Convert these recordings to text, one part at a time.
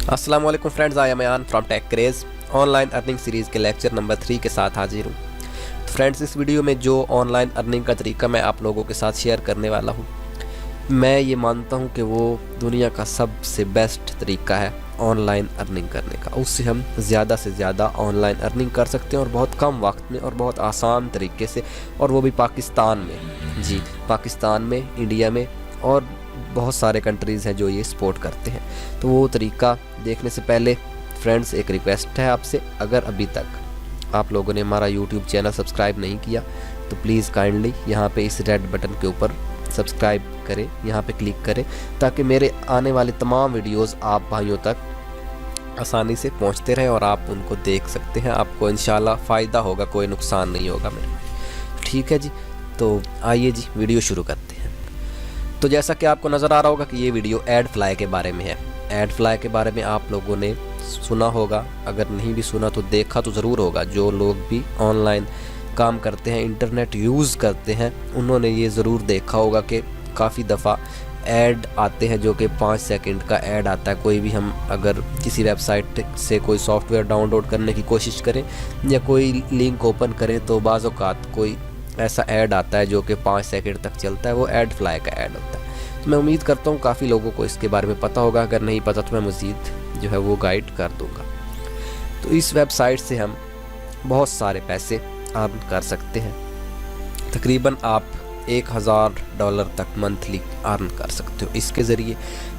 अस्सलाम वालेकुम friends, I am Ayan from Tech Craze. Online earning series के लेक्चर नंबर 3 के साथ हाजिर हूँ। तो फ्रेंड्स, इस वीडियो में जो ऑनलाइन अर्निंग का तरीका मैं आप लोगों के साथ शेयर करने वाला हूँ, मैं ये मानता हूँ कि वो दुनिया का सबसे बेस्ट तरीका है ऑनलाइन अर्निंग करने का। उससे हम ज़्यादा से ज़्यादा ऑनलाइन अर्निंग कर सकते हैं और बहुत कम वक्त में और बहुत आसान तरीके से, और वो भी पाकिस्तान में। जी, पाकिस्तान में, इंडिया में और बहुत सारे कंट्रीज़ हैं जो ये सपोर्ट करते हैं। तो वो तरीका देखने से पहले फ्रेंड्स एक रिक्वेस्ट है आपसे, अगर अभी तक आप लोगों ने हमारा यूट्यूब चैनल सब्सक्राइब नहीं किया तो प्लीज़ काइंडली यहाँ पे इस रेड बटन के ऊपर सब्सक्राइब करें, यहाँ पे क्लिक करें, ताकि मेरे आने वाले तमाम वीडियोस आप भाइयों तक आसानी से पहुँचते रहें और आप उनको देख सकते हैं। आपको इंशाल्लाह फ़ायदा होगा, कोई नुकसान नहीं होगा मेरा। ठीक है जी, तो आइए जी वीडियो शुरू करते हैं। तो जैसा कि आपको नज़र आ रहा होगा कि ये वीडियो एडफ्लाई के बारे में है। एडफ्लाई के बारे में आप लोगों ने सुना होगा, अगर नहीं भी सुना तो देखा तो ज़रूर होगा। जो लोग भी ऑनलाइन काम करते हैं, इंटरनेट यूज़ करते हैं, उन्होंने ये ज़रूर देखा होगा कि काफ़ी दफ़ा ऐड आते हैं जो कि 5 सेकंड का ऐड आता है। कोई भी हम अगर किसी वेबसाइट से कोई सॉफ्टवेयर डाउनलोड करने की कोशिश करें या कोई लिंक ओपन करें तो बाज़ औक़ात कोई ऐसा ऐड आता है जो कि 5 सेकंड तक चलता है। वो एडफ्लाई का ऐड होता है। तो मैं उम्मीद करता हूँ काफ़ी लोगों को इसके बारे में पता होगा। अगर नहीं पता तो मैं मज़ीद जो है वो गाइड कर दूँगा। तो इस वेबसाइट से हम बहुत सारे पैसे अर्न कर सकते हैं। तकरीबन आप $1000 तक मंथली अर्न कर सकते हो इसके ज़रिए।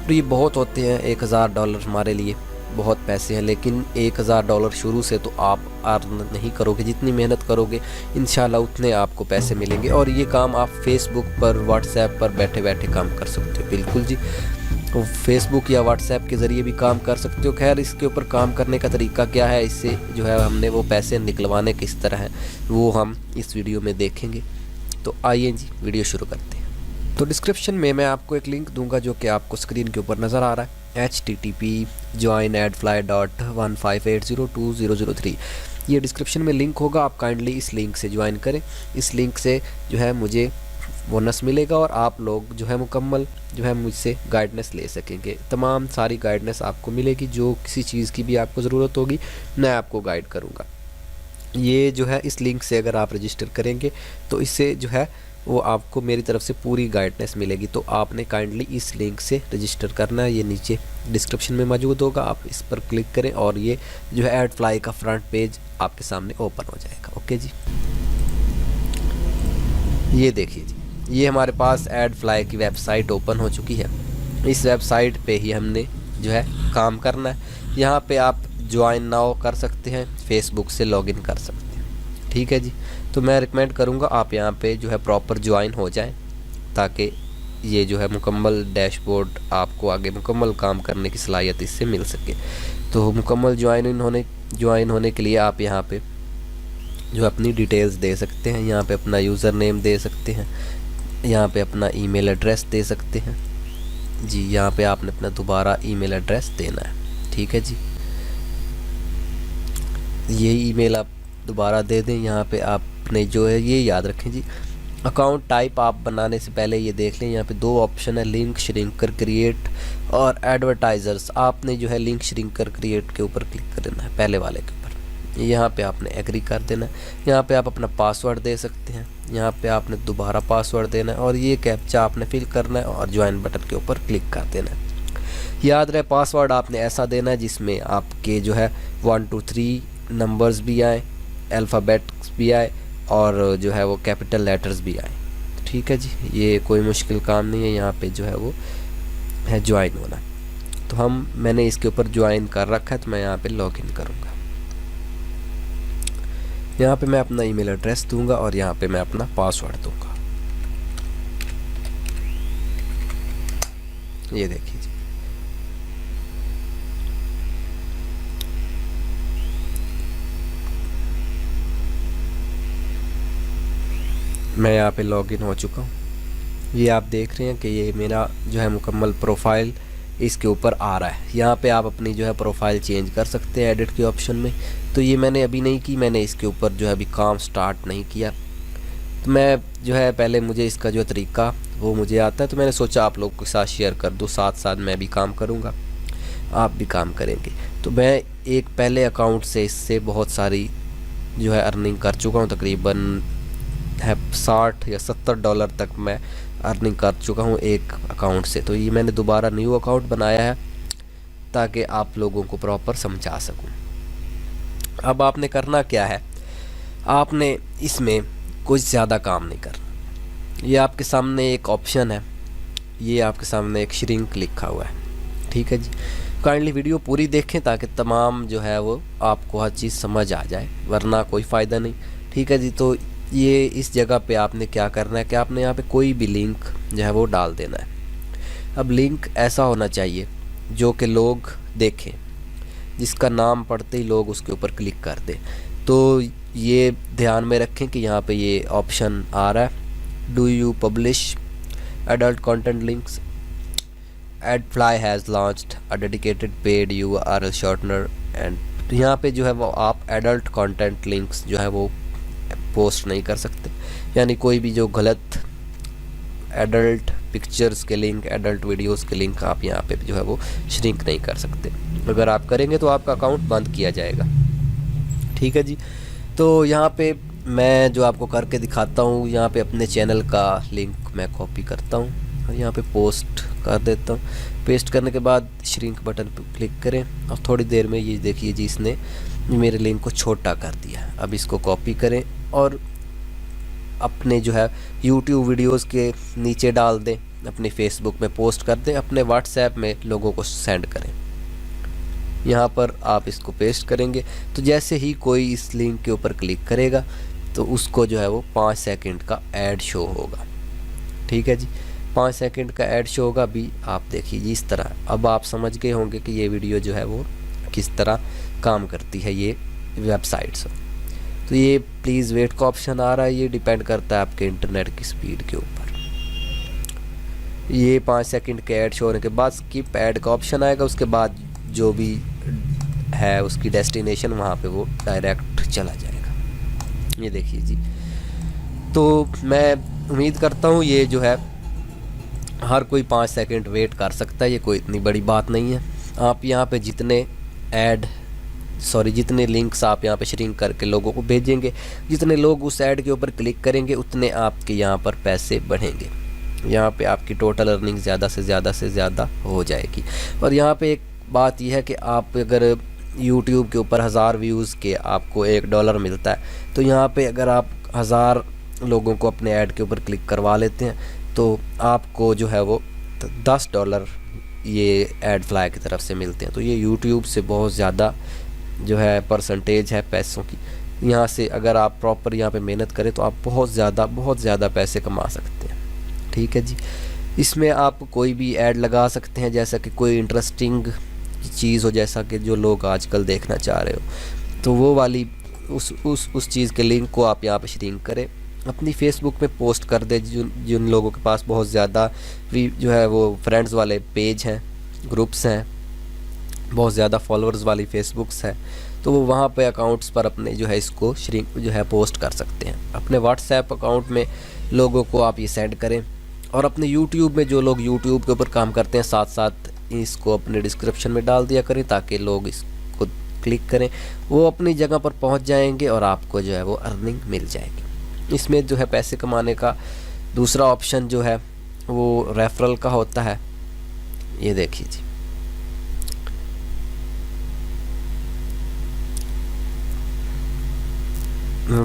तो ये बहुत होते हैं, $1000 हमारे लिए बहुत पैसे हैं, लेकिन $1000 शुरू से तो आप अर्न नहीं करोगे। जितनी मेहनत करोगे इंशाल्लाह उतने आपको पैसे मिलेंगे। और ये काम आप फेसबुक पर, व्हाट्सएप पर बैठे बैठे काम कर सकते हो। बिल्कुल जी, तो फेसबुक या व्हाट्सएप के ज़रिए भी काम कर सकते हो। खैर, इसके ऊपर काम करने का तरीका क्या है, इससे जो है हमने वो पैसे निकलवाने किस तरह हैं, वो हम इस वीडियो में देखेंगे। तो आइए जी वीडियो शुरू करते हैं। तो डिस्क्रिप्शन में मैं आपको एक लिंक दूंगा जो कि आपको स्क्रीन के ऊपर नज़र आ रहा है, http://joinadfly.15802003। ये डिस्क्रिप्शन में लिंक होगा, आप काइंडली इस लिंक से ज्वाइन करें। इस लिंक से जो है मुझे बोनस मिलेगा और आप लोग जो है मुकम्मल जो है मुझसे गाइडेंस ले सकेंगे। तमाम सारी गाइडेंस आपको मिलेगी। जो किसी चीज़ की भी आपको ज़रूरत होगी मैं आपको गाइड करूँगा। ये जो है इस लिंक से अगर आप रजिस्टर करेंगे तो इससे जो है वो आपको मेरी तरफ से पूरी गाइडेंस मिलेगी। तो आपने काइंडली इस लिंक से रजिस्टर करना है। ये नीचे डिस्क्रिप्शन में मौजूद होगा, आप इस पर क्लिक करें और ये जो है एडफ्लाई का फ्रंट पेज आपके सामने ओपन हो जाएगा। ओके जी, ये देखिए जी, ये हमारे पास एडफ्लाई की वेबसाइट ओपन हो चुकी है। इस वेबसाइट पे ही हमने जो है काम करना है। यहाँ पे आप ज्वाइन नाउ कर सकते हैं, फेसबुक से लॉगिन कर सकते हैं। ठीक है जी, तो मैं रिकमेंड करूँगा आप यहाँ पे जो है प्रॉपर ज्वाइन हो जाएं, ताकि ये जो है मुकम्मल डैशबोर्ड आपको आगे मुकम्मल काम करने की सलाहियत इससे मिल सके। तो मुकम्मल ज्वाइन होने के लिए आप यहाँ पे जो अपनी डिटेल्स दे सकते हैं। यहाँ पे अपना यूज़र नेम दे सकते हैं, यहाँ पे अपना ईमेल एड्रेस दे सकते हैं। जी, यहाँ पे आपने अपना दोबारा ईमेल एड्रेस देना है। ठीक है जी, यही ईमेल आप दोबारा दे दें। यहाँ पे आपने जो है ये याद रखें जी, अकाउंट टाइप आप बनाने से पहले ये देख लें, यहाँ पे 2 ऑप्शन है, लिंक श्रिंकर क्रिएट और एडवर्टाइजर्स। आपने जो है लिंक श्रिंकर क्रिएट के ऊपर क्लिक कर देना है, पहले वाले के ऊपर। यहाँ पे आपने एग्री कर देना है। यहाँ पे आप अपना पासवर्ड दे सकते हैं, यहाँ पे आपने दोबारा पासवर्ड देना है और ये कैप्चा आपने फिल करना है और ज्वाइन बटन के ऊपर क्लिक कर देना है। याद रहे, पासवर्ड आपने ऐसा देना है जिसमें आपके जो है 1 2 3 नंबर्स भी आए, अल्फ़ाबेट्स भी आए और जो है वो कैपिटल लेटर्स भी आए। ठीक है जी, ये कोई मुश्किल काम नहीं है। यहाँ पे जो है वो है ज्वाइन होना। तो मैंने इसके ऊपर ज्वाइन कर रखा है, तो मैं यहाँ पे लॉगिन करूँगा। यहाँ पे मैं अपना ईमेल एड्रेस दूंगा और यहाँ पे मैं अपना पासवर्ड दूंगा। ये देखिए जी, मैं यहाँ पे लॉगिन हो चुका हूँ। ये आप देख रहे हैं कि ये मेरा जो है मुकम्मल प्रोफाइल इसके ऊपर आ रहा है। यहाँ पे आप अपनी जो है प्रोफाइल चेंज कर सकते हैं एडिट के ऑप्शन में। तो ये मैंने अभी नहीं की, मैंने इसके ऊपर जो है अभी काम स्टार्ट नहीं किया। तो मैं जो है पहले मुझे इसका जो तरीका वो मुझे आता है, तो मैंने सोचा आप लोग के साथ शेयर कर दूँ, साथ साथ मैं भी काम करूँगा। आप भी काम करेंगे। तो मैं एक पहले अकाउंट से इससे बहुत सारी जो है अर्निंग कर चुका हूँ, तकरीबन है 60 या 70 डॉलर तक मैं अर्निंग कर चुका हूँ एक अकाउंट से। तो ये मैंने दोबारा न्यू अकाउंट बनाया है ताकि आप लोगों को प्रॉपर समझा सकूँ। अब आपने करना क्या है, आपने इसमें कुछ ज़्यादा काम नहीं करना। ये आपके सामने एक ऑप्शन है, ये आपके सामने एक श्रिंक लिखा हुआ है, ठीक है जी। काइंडली वीडियो पूरी देखें ताकि तमाम जो है वो आपको हर चीज़ समझ आ जाए, वरना कोई फ़ायदा नहीं, ठीक है जी। तो ये इस जगह पे आपने क्या करना है कि आपने यहाँ पे कोई भी लिंक जो है वो डाल देना है। अब लिंक ऐसा होना चाहिए जो कि लोग देखें, जिसका नाम पढ़ते ही लोग उसके ऊपर क्लिक कर दें। तो ये ध्यान में रखें कि यहाँ पे ये ऑप्शन आ रहा है, do you publish adult content links, AdFly has launched a dedicated paid URL shortener and. यहाँ पे जो है वो आप एडल्ट कंटेंट लिंक्स जो है वो पोस्ट नहीं कर सकते, यानी कोई भी जो गलत एडल्ट पिक्चर्स के लिंक, एडल्ट वीडियोस के लिंक आप यहाँ पे जो है वो श्रिंक नहीं कर सकते। अगर आप करेंगे तो आपका अकाउंट बंद किया जाएगा, ठीक है जी। तो यहाँ पे मैं जो आपको करके दिखाता हूँ, यहाँ पे अपने चैनल का लिंक मैं कॉपी करता हूँ और यहाँ पे पोस्ट कर देता हूँ। पेस्ट करने के बाद श्रिंक बटन पर क्लिक करें और थोड़ी देर में ये देखिए जी इसने मेरे लिंक को छोटा कर दिया। अब इसको कॉपी करें और अपने जो है YouTube वीडियोस के नीचे डाल दें, अपने फेसबुक में पोस्ट कर दें, अपने व्हाट्सएप में लोगों को सेंड करें। यहाँ पर आप इसको पेस्ट करेंगे तो जैसे ही कोई इस लिंक के ऊपर क्लिक करेगा तो उसको जो है वो 5 सेकंड का ऐड शो होगा, ठीक है जी। 5 सेकंड का ऐड शो होगा। अभी आप देखिए जी इस तरह। अब आप समझ गए होंगे कि ये वीडियो जो है वो किस तरह काम करती है ये वेबसाइट से। तो ये प्लीज़ वेट का ऑप्शन आ रहा है, ये डिपेंड करता है आपके इंटरनेट की स्पीड के ऊपर। ये 5 सेकंड के ऐड शो होने के बाद स्किप ऐड का ऑप्शन आएगा, उसके बाद जो भी है उसकी डेस्टिनेशन वहाँ पे वो डायरेक्ट चला जाएगा। ये देखिए जी। तो मैं उम्मीद करता हूँ ये जो है हर कोई 5 सेकंड वेट कर सकता है, ये कोई इतनी बड़ी बात नहीं है। आप यहाँ पे जितने लिंक्स आप यहाँ पे श्रिंक करके लोगों को भेजेंगे, जितने लोग उस ऐड के ऊपर क्लिक करेंगे उतने आपके यहाँ पर पैसे बढ़ेंगे। यहाँ पे आपकी टोटल अर्निंग ज़्यादा से ज़्यादा हो जाएगी। और यहाँ पे एक बात यह है कि आप अगर YouTube के ऊपर 1000 व्यूज़ के आपको $1 मिलता है, तो यहाँ पे अगर आप 1000 लोगों को अपने ऐड के ऊपर क्लिक करवा लेते हैं तो आपको जो है वो $10 ये एडफ्लाई की तरफ से मिलते हैं। तो ये YouTube से बहुत ज़्यादा जो है परसेंटेज है पैसों की। यहाँ से अगर आप प्रॉपर यहाँ पे मेहनत करें तो आप बहुत ज़्यादा पैसे कमा सकते हैं, ठीक है जी। इसमें आप कोई भी ऐड लगा सकते हैं, जैसा कि कोई इंटरेस्टिंग चीज़ हो, जैसा कि जो लोग आजकल देखना चाह रहे हो, तो वो वाली उस चीज़ के लिंक को आप यहाँ पे श्रिंक करें, अपनी फेसबुक पे पोस्ट कर दे। जिन लोगों के पास बहुत ज़्यादा जो है वो फ्रेंड्स वाले पेज हैं, ग्रुप्स हैं, बहुत ज़्यादा फॉलोअर्स वाली फेसबुक्स है, तो वो वहाँ पे अकाउंट्स पर अपने जो है इसको श्रिंक जो है पोस्ट कर सकते हैं। अपने व्हाट्सएप अकाउंट में लोगों को आप ये सेंड करें, और अपने यूट्यूब में जो लोग यूट्यूब के ऊपर काम करते हैं साथ साथ इसको अपने डिस्क्रिप्शन में डाल दिया करें ताकि लोग इसको क्लिक करें, वो अपनी जगह पर पहुंच जाएंगे और आपको जो है वो अर्निंग मिल जाएगी। इसमें जो है पैसे कमाने का दूसरा ऑप्शन जो है वो रेफरल का होता है। ये देखिए जी,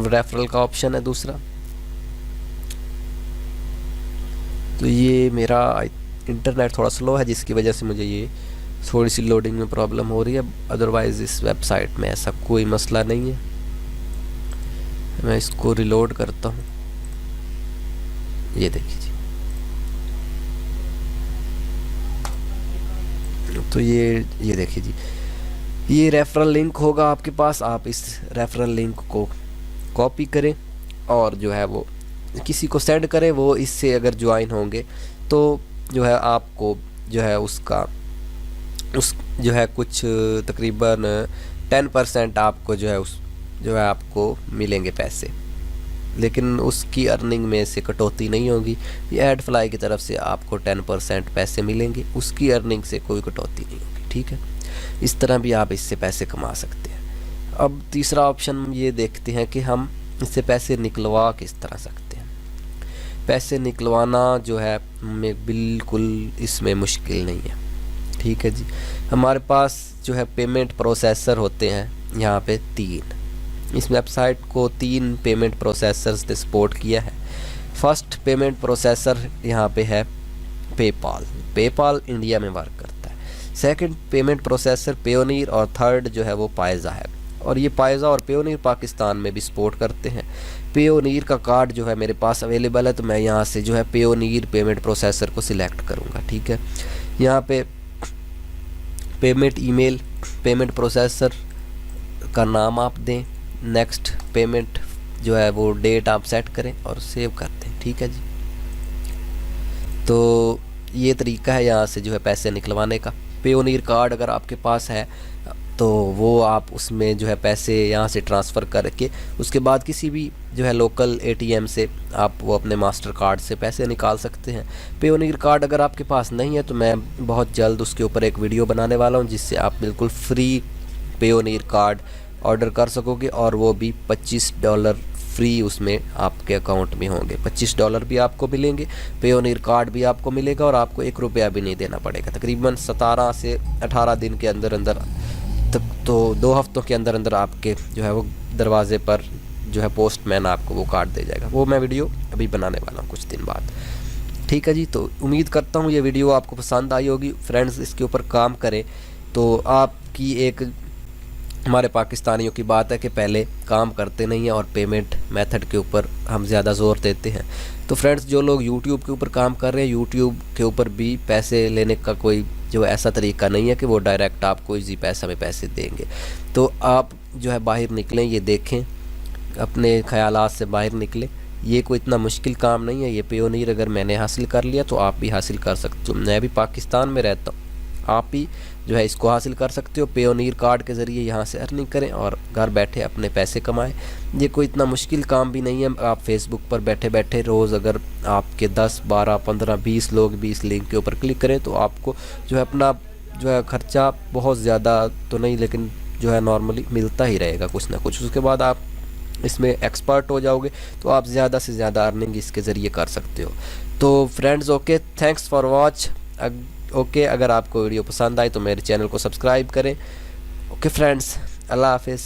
रेफरल का ऑप्शन है दूसरा। तो ये मेरा इंटरनेट थोड़ा स्लो है जिसकी वजह से मुझे ये थोड़ी सी लोडिंग में प्रॉब्लम हो रही है, अदरवाइज़ इस वेबसाइट में ऐसा कोई मसला नहीं है। मैं इसको रिलोड करता हूँ, ये देखिए जी। तो ये देखिए जी, ये रेफरल लिंक होगा आपके पास। आप इस रेफरल लिंक को कॉपी करें और जो है वो किसी को सेंड करें। वो इससे अगर ज्वाइन होंगे तो जो है आपको जो है उस जो है कुछ तकरीबन 10% आपको जो है आपको मिलेंगे पैसे, लेकिन उसकी अर्निंग में से कटौती नहीं होगी। ये एडफ्लाई की तरफ से आपको 10% पैसे मिलेंगे, उसकी अर्निंग से कोई कटौती नहीं होगी, ठीक है। इस तरह भी आप इससे पैसे कमा सकते हैं। अब तीसरा ऑप्शन ये देखते हैं कि हम इससे पैसे निकलवा किस तरह सकते हैं। पैसे निकलवाना जो है में बिल्कुल इसमें मुश्किल नहीं है, ठीक है जी। हमारे पास जो है पेमेंट प्रोसेसर होते हैं यहाँ पे 3। इस वेबसाइट को 3 पेमेंट प्रोसेसर्स ने सपोर्ट किया है। फर्स्ट पेमेंट प्रोसेसर यहाँ पे है पेपाल इंडिया में वर्क करता है। सेकंड पेमेंट प्रोसेसर पेयोनीर और थर्ड जो है वो पाइज़ा है। और ये पाइज़ा और पेयोनीर पाकिस्तान में भी सपोर्ट करते हैं। पेयोनीर का कार्ड जो है मेरे पास अवेलेबल है, तो मैं यहाँ से जो है पेयोनीर पेमेंट प्रोसेसर को सिलेक्ट करूँगा, ठीक है। यहाँ पे पेमेंट ईमेल, पेमेंट प्रोसेसर का नाम आप दें, नेक्स्ट पेमेंट जो है वो डेट आप सेट करें और सेव कर दें, ठीक है जी। तो ये तरीका है यहाँ से जो है पैसे निकलवाने का। पेयोनीर कार्ड अगर आपके पास है तो वो आप उसमें जो है पैसे यहाँ से ट्रांसफ़र करके उसके बाद किसी भी जो है लोकल एटीएम से आप वो अपने मास्टर कार्ड से पैसे निकाल सकते हैं। पेयोनीर कार्ड अगर आपके पास नहीं है तो मैं बहुत जल्द उसके ऊपर एक वीडियो बनाने वाला हूँ जिससे आप बिल्कुल फ्री पेयोनीर कार्ड ऑर्डर कर सकोगे, और वो भी $25 फ्री उसमें आपके अकाउंट में होंगे। $25 भी आपको मिलेंगे, पेयोनीर कार्ड भी आपको मिलेगा और आपको ₹1 भी नहीं देना पड़ेगा। तकरीबन 17 से 18 दिन के अंदर अंदर तक, तो 2 हफ्तों के अंदर अंदर आपके जो है वो दरवाजे पर जो है पोस्टमैन आपको वो कार्ड दे जाएगा। वो मैं वीडियो अभी बनाने वाला हूँ कुछ दिन बाद, ठीक है जी। तो उम्मीद करता हूँ ये वीडियो आपको पसंद आई होगी। फ्रेंड्स, इसके ऊपर काम करें तो आपकी एक हमारे पाकिस्तानियों की बात है कि पहले काम करते नहीं हैं और पेमेंट मेथड के ऊपर हम ज़्यादा ज़ोर देते हैं। तो फ्रेंड्स, जो लोग YouTube के ऊपर काम कर रहे हैं, YouTube के ऊपर भी पैसे लेने का कोई जो ऐसा तरीका नहीं है कि वो डायरेक्ट आपको इजी पैसा में पैसे देंगे। तो आप जो है बाहर निकलें, ये देखें, अपने ख़यालात से बाहर निकलें। ये कोई इतना मुश्किल काम नहीं है। ये पेयोनीर अगर मैंने हासिल कर लिया तो आप भी हासिल कर सकते हो। मैं भी पाकिस्तान में रहता हूँ, आप भी जो है इसको हासिल कर सकते हो। पेयोनीर कार्ड के ज़रिए यहाँ से अर्निंग करें और घर बैठे अपने पैसे कमाएं। ये कोई इतना मुश्किल काम भी नहीं है। आप फेसबुक पर बैठे बैठे रोज़ अगर आपके 10, 12, 15, 20 लोग भी इस लिंक के ऊपर क्लिक करें तो आपको जो है अपना जो है ख़र्चा बहुत ज़्यादा तो नहीं, लेकिन जो है नॉर्मली मिलता ही रहेगा कुछ ना कुछ। उसके बाद आप इसमें एक्सपर्ट हो जाओगे तो आप ज़्यादा से ज़्यादा अर्निंग इसके ज़रिए कर सकते हो। तो friends, okay, thanks for watch. Okay, अगर आपको वीडियो पसंद आए तो मेरे चैनल को सब्सक्राइब करें। ओके फ्रेंड्स, अल्लाह हाफिज़।